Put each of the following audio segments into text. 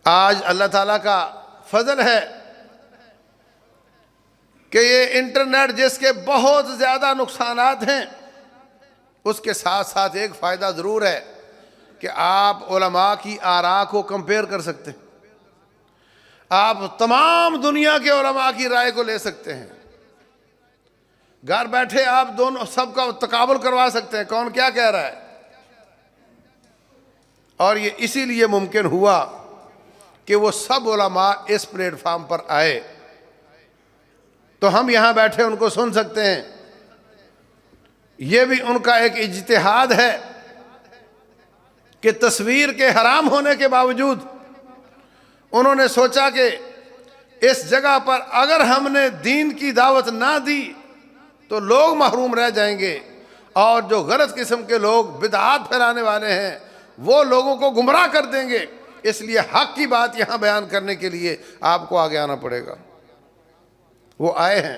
آج اللہ تعالیٰ کا فضل ہے کہ یہ انٹرنیٹ جس کے بہت زیادہ نقصانات ہیں، اس کے ساتھ ساتھ ایک فائدہ ضرور ہے کہ آپ علماء کی آراء کو کمپیئر کر سکتے ہیں، آپ تمام دنیا کے علماء کی رائے کو لے سکتے ہیں، گھر بیٹھے آپ دونوں سب کا تقابل کروا سکتے ہیں کون کیا کہہ رہا ہے۔ اور یہ اسی لیے ممکن ہوا کہ وہ سب علماء اس پلیٹ فارم پر آئے، تو ہم یہاں بیٹھے ان کو سن سکتے ہیں۔ یہ بھی ان کا ایک اجتہاد ہے کہ تصویر کے حرام ہونے کے باوجود انہوں نے سوچا کہ اس جگہ پر اگر ہم نے دین کی دعوت نہ دی تو لوگ محروم رہ جائیں گے، اور جو غلط قسم کے لوگ بدعات پھیلانے والے ہیں وہ لوگوں کو گمراہ کر دیں گے، اس لیے حق کی بات یہاں بیان کرنے کے لیے آپ کو آگے آنا پڑے گا۔ وہ آئے ہیں،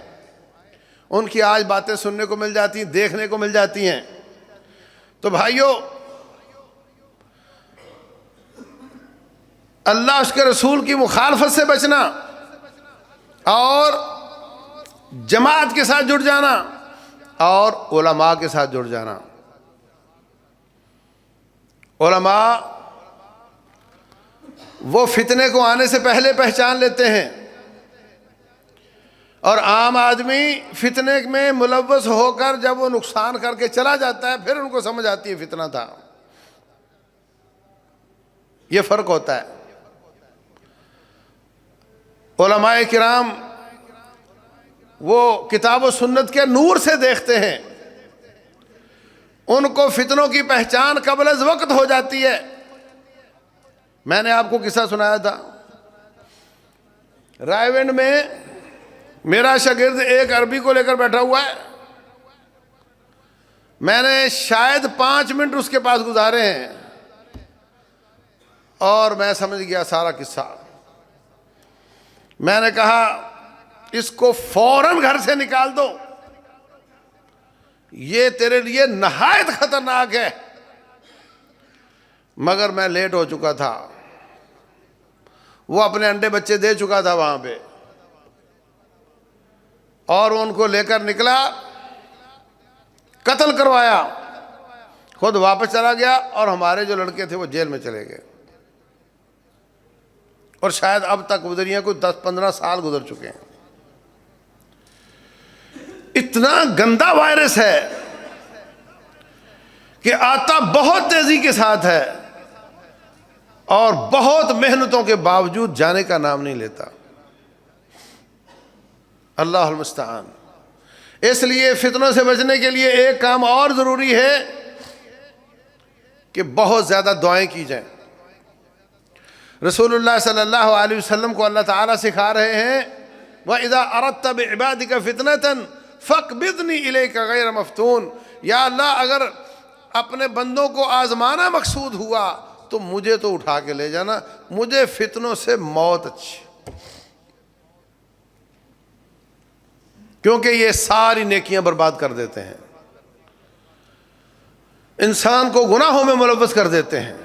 ان کی آج باتیں سننے کو مل جاتی ہیں، دیکھنے کو مل جاتی ہیں۔ تو بھائیو، اللہ اس کے رسول کی مخالفت سے بچنا اور جماعت کے ساتھ جڑ جانا اور علماء کے ساتھ جڑ جانا۔ علماء وہ فتنے کو آنے سے پہلے پہچان لیتے ہیں، اور عام آدمی فتنے میں ملوث ہو کر جب وہ نقصان کر کے چلا جاتا ہے پھر ان کو سمجھ آتی ہے فتنہ تھا۔ یہ فرق ہوتا ہے۔ علماء کرام وہ کتاب و سنت کے نور سے دیکھتے ہیں، ان کو فتنوں کی پہچان قبل از وقت ہو جاتی ہے۔ میں نے آپ کو قصہ سنایا تھا، رائے ونڈ میں میرا شاگرد ایک عربی کو لے کر بیٹھا ہوا ہے، میں نے شاید 5 منٹ اس کے پاس گزارے ہیں اور میں سمجھ گیا سارا قصہ۔ میں نے کہا اس کو فوراً گھر سے نکال دو، یہ تیرے لیے نہایت خطرناک ہے۔ مگر میں لیٹ ہو چکا تھا، وہ اپنے انڈے بچے دے چکا تھا وہاں پہ، اور ان کو لے کر نکلا، قتل کروایا، خود واپس چلا گیا، اور ہمارے جو لڑکے تھے وہ جیل میں چلے گئے، اور شاید اب تک گزریاں کوئی 10-15 سال گزر چکے ہیں۔ اتنا گندا وائرس ہے کہ آتا بہت تیزی کے ساتھ ہے اور بہت محنتوں کے باوجود جانے کا نام نہیں لیتا۔ اللہ المستعان۔ اس لیے فتنوں سے بچنے کے لیے ایک کام اور ضروری ہے کہ بہت زیادہ دعائیں کی جائیں۔ رسول اللہ صلی اللہ علیہ وسلم کو اللہ تعالیٰ سکھا رہے ہیں وَإِذَا أَرَدْتَ بِعِبَادِكَ فِتْنَةً فَاقْبِضْنِي إِلَيْكَ غَيْرَ مَفْتُونٍ۔ یا اللہ، اگر اپنے بندوں کو آزمانا مقصود ہوا تو مجھے تو اٹھا کے لے جانا، مجھے فتنوں سے موت اچھی، کیونکہ یہ ساری نیکیاں برباد کر دیتے ہیں، انسان کو گناہوں میں ملوث کر دیتے ہیں۔